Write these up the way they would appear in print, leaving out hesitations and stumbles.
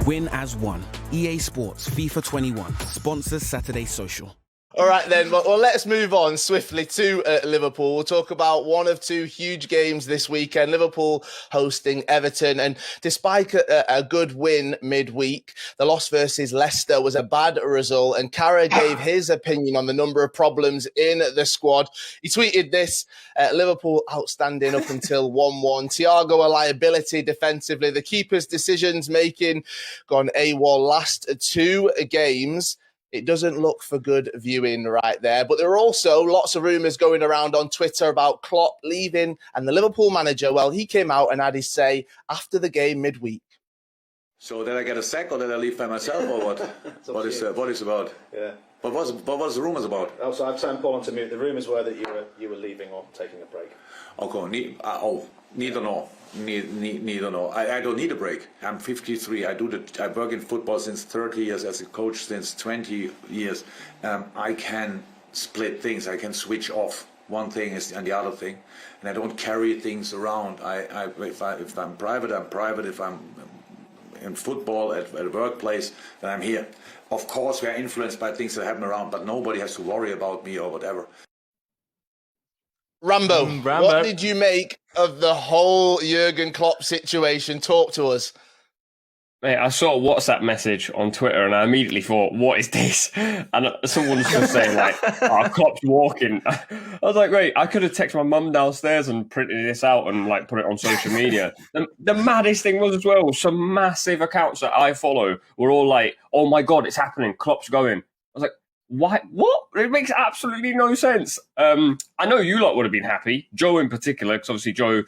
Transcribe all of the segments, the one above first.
Win as one. EA Sports FIFA 21 sponsors Saturday Social. All right, then. Well, let's move on swiftly to Liverpool. We'll talk about one of two huge games this weekend. Liverpool hosting Everton. And despite a good win midweek, the loss versus Leicester was a bad result. And Carra gave his opinion on the number of problems in the squad. He tweeted this, Liverpool outstanding up until 1-1. Thiago a liability defensively. The keeper's decisions making gone AWOL last two games. It doesn't look for good viewing right there. But there are also lots of rumours going around on Twitter about Klopp leaving. And the Liverpool manager, well, he came out and had his say after the game midweek. So did I get a sack or did I leave by myself or what? What is about? Yeah. What was the rumours about? Also, I've turned Paul on to mute. The rumours were that you were leaving or taking a break. Okay, neither know. I don't need a break. I'm 53. I work in football since 30 years, as a coach since 20 years. I can split things. I can switch off. One thing is and the other thing, and I don't carry things around. If I'm private, I'm private. If I'm in football at a workplace, then I'm here. Of course, we are influenced by things that happen around, but nobody has to worry about me or whatever. Rambo, what did you make of the whole Jurgen Klopp situation? Talk to us. Mate, I saw a WhatsApp message on Twitter and I immediately thought, what is this? And someone's just saying like, Klopp's walking. I was like, great, I could have texted my mum downstairs and printed this out and like put it on social media. The maddest thing was as well, some massive accounts that I follow were all like, oh my God, it's happening, Klopp's going. I was like, why? What? It makes absolutely no sense. I know you lot would have been happy, Joe in particular, because obviously Joe,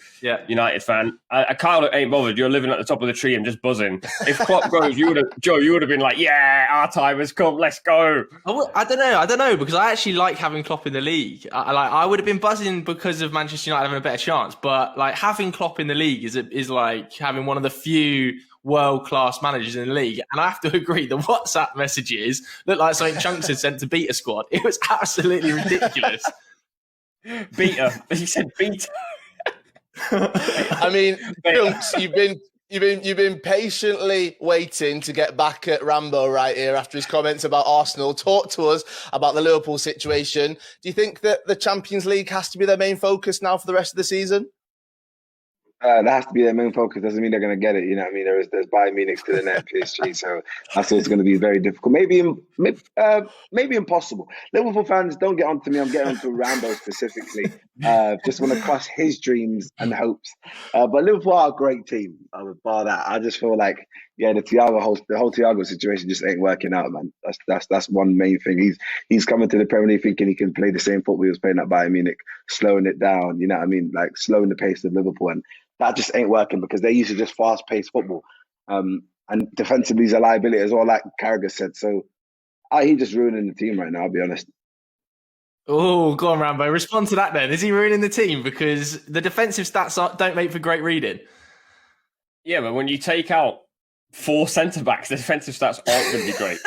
United fan. Kyle ain't bothered. You're living at the top of the tree and just buzzing. If Klopp goes, you would have been like, yeah, our time has come. Let's go. I don't know, because I actually like having Klopp in the league. I would have been buzzing because of Manchester United having a better chance, but like having Klopp in the league is like having one of the few world-class managers in the league. And I have to agree, the WhatsApp messages look like something Chunkz had sent to Beta Squad. It was absolutely ridiculous. Beta. He said beta. I mean, Chunkz, you've been patiently waiting to get back at Rambo right here after his comments about Arsenal. Talk to us about the Liverpool situation. Do you think that the Champions League has to be their main focus now for the rest of the season? That has to be their main focus. Doesn't mean they're going to get it. You know what I mean? There's Bayern Munich to the net, PSG. So that's what's going to be very difficult. Maybe impossible. Liverpool fans, don't get onto me. I'm getting onto Rambo specifically. Just want to crush his dreams and hopes. But Liverpool are a great team. Bar that, I just feel like the whole Thiago situation just ain't working out, man. That's one main thing. He's coming to the Premier League thinking he can play the same football he was playing at Bayern Munich, slowing it down. You know what I mean? Like slowing the pace of Liverpool, and that just ain't working because they're used to just fast-paced football. And defensively, he's a liability as well, like Carragher said. So he's just ruining the team right now, I'll be honest. Oh, go on, Rambo. Respond to that then. Is he ruining the team? Because the defensive stats don't make for great reading. Yeah, but when you take out 4 centre-backs, the defensive stats aren't going to be great.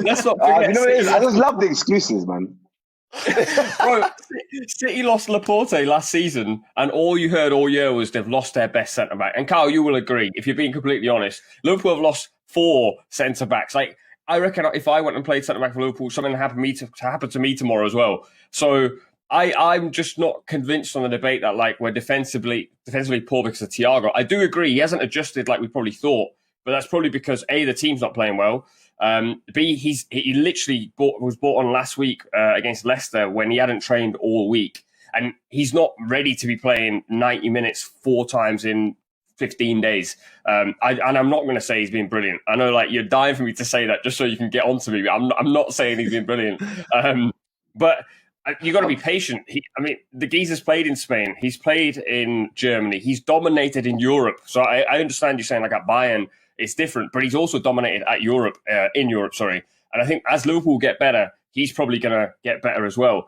Let's not forget. You know what it is? I just love the excuses, man. Bro, City lost Laporte last season, and all you heard all year was they've lost their best centre back. And Kyle, you will agree, if you're being completely honest, Liverpool have lost 4 centre backs. Like, I reckon if I went and played centre back for Liverpool, something would happen to me tomorrow as well. So I'm just not convinced on the debate that like we're defensively poor because of Thiago. I do agree he hasn't adjusted like we probably thought, but that's probably because A, the team's not playing well. B, he literally was brought on last week against Leicester when he hadn't trained all week, and he's not ready to be playing 90 minutes 4 times in 15 days. And I'm not going to say he's been brilliant. I know, like, you're dying for me to say that just so you can get onto me. But I'm not saying he's been brilliant. But you got to be patient. The geezer's played in Spain. He's played in Germany. He's dominated in Europe. So I understand you saying like at Bayern, it's different, but he's also dominated in Europe. And I think as Liverpool get better, he's probably going to get better as well.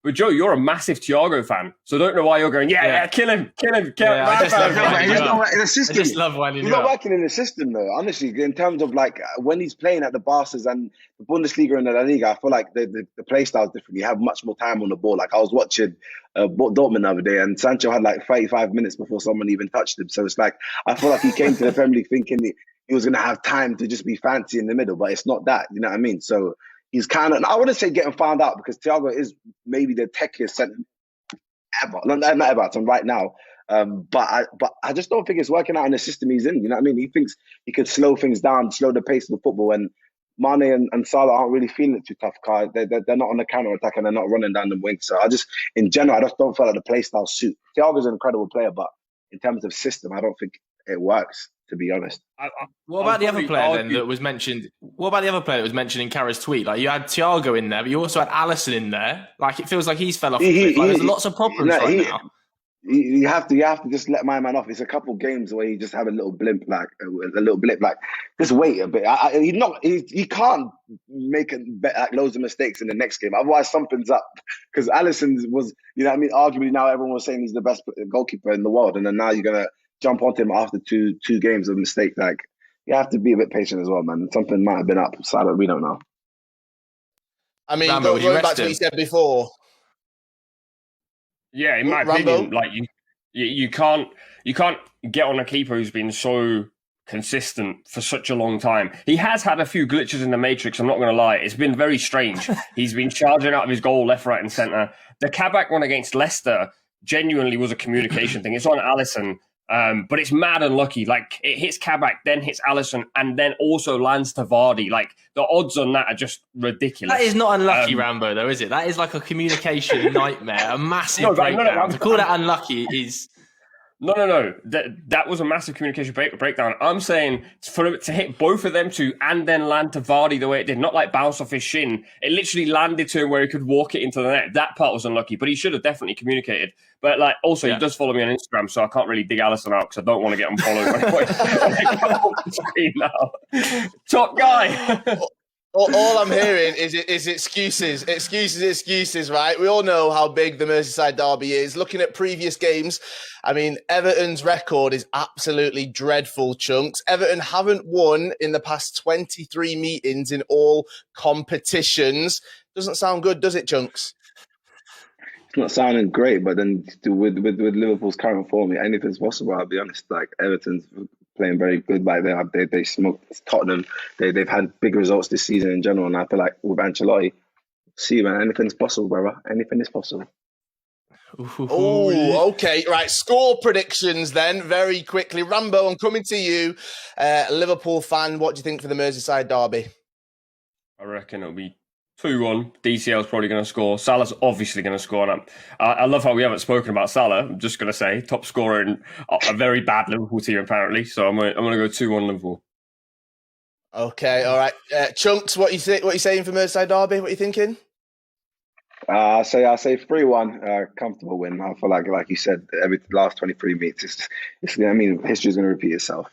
But Joe, you're a massive Thiago fan, so I don't know why you're going, kill him. I just love He's not working in the system, though, honestly, in terms of like when he's playing at the Barca's and the Bundesliga and the La Liga, I feel like the play style is different. You have much more time on the ball. Like I was watching Dortmund the other day, and Sancho had like 35 minutes before someone even touched him. So it's like, I feel like he came to the Premier League thinking he was going to have time to just be fancy in the middle, but it's not that, you know what I mean? So he's kind of, I wouldn't say getting found out, because Thiago is maybe the techiest centre ever. Not ever, right now. But I just don't think it's working out in the system he's in. You know what I mean? He thinks he could slow things down, slow the pace of the football. And Mane and Salah aren't really feeling it too tough. They're not on the counter attack and they're not running down the wing. So in general, I just don't feel like the play style suit. Thiago's an incredible player, but in terms of system, I don't think it works, to be honest. What about the other player then that was mentioned? What about the other player that was mentioned in Kara's tweet? Like you had Thiago in there, but you also had Alisson in there. Like it feels like he's fell off. There's lots of problems now. You have to just let my man off. It's a couple games where he just have a little blip, like just wait a bit. He can't make loads of mistakes in the next game. Otherwise, something's up. Because Alisson was, you know what I mean? Arguably now everyone was saying he's the best goalkeeper in the world, and then now you're gonna jump onto him after two games of mistake. Like you have to be a bit patient as well, man. Something might have been up. So we don't know. I mean, going back to what you said before. Yeah, in my opinion, like you can't get on a keeper who's been so consistent for such a long time. He has had a few glitches in the matrix, I'm not going to lie. It's been very strange. He's been charging out of his goal left, right and centre. The Kabak one against Leicester genuinely was a communication thing. It's on Alisson, but it's mad unlucky. Like, it hits Kabak, then hits Alisson, and then also lands to Vardy. Like, the odds on that are just ridiculous. That is not unlucky, Rambo, though, is it? That is like a communication nightmare, a massive breakdown. To call that unlucky is... No. That was a massive communication breakdown. I'm saying for it to hit both of them two and then land to Vardy the way it did, not like bounce off his shin. It literally landed to him where he could walk it into the net. That part was unlucky, but he should have definitely communicated. But like, also, he does follow me on Instagram, so I can't really dig Alisson out because I don't want to get unfollowed when I come off the screen now. Top guy. All I'm hearing is excuses, right? We all know how big the Merseyside derby is. Looking at previous games, I mean, Everton's record is absolutely dreadful, Chunkz. Everton haven't won in the past 23 meetings in all competitions. Doesn't sound good, does it, Chunkz? It's not sounding great, but then with Liverpool's current form, anything's possible, I'll be honest. Like, Everton's playing very good back there. They smoked Tottenham. They've had big results this season in general, and I feel like with Ancelotti, see, man, anything's possible, brother. Anything is possible. Oh, okay. Right, score predictions then, very quickly. Rambo, I'm coming to you. Liverpool fan, what do you think for the Merseyside derby? I reckon it'll be 2-1. DCL's probably going to score. Salah's obviously going to score. And I love how we haven't spoken about Salah. I'm just going to say top scorer in a very bad Liverpool team, apparently. So I'm going to go 2-1 Liverpool. Okay, all right. Chunkz, what you saying for Merseyside derby? What are you thinking? I say 3-1. Comfortable win. I feel like you said, every last 23 meets. It's I mean, history's going to repeat itself.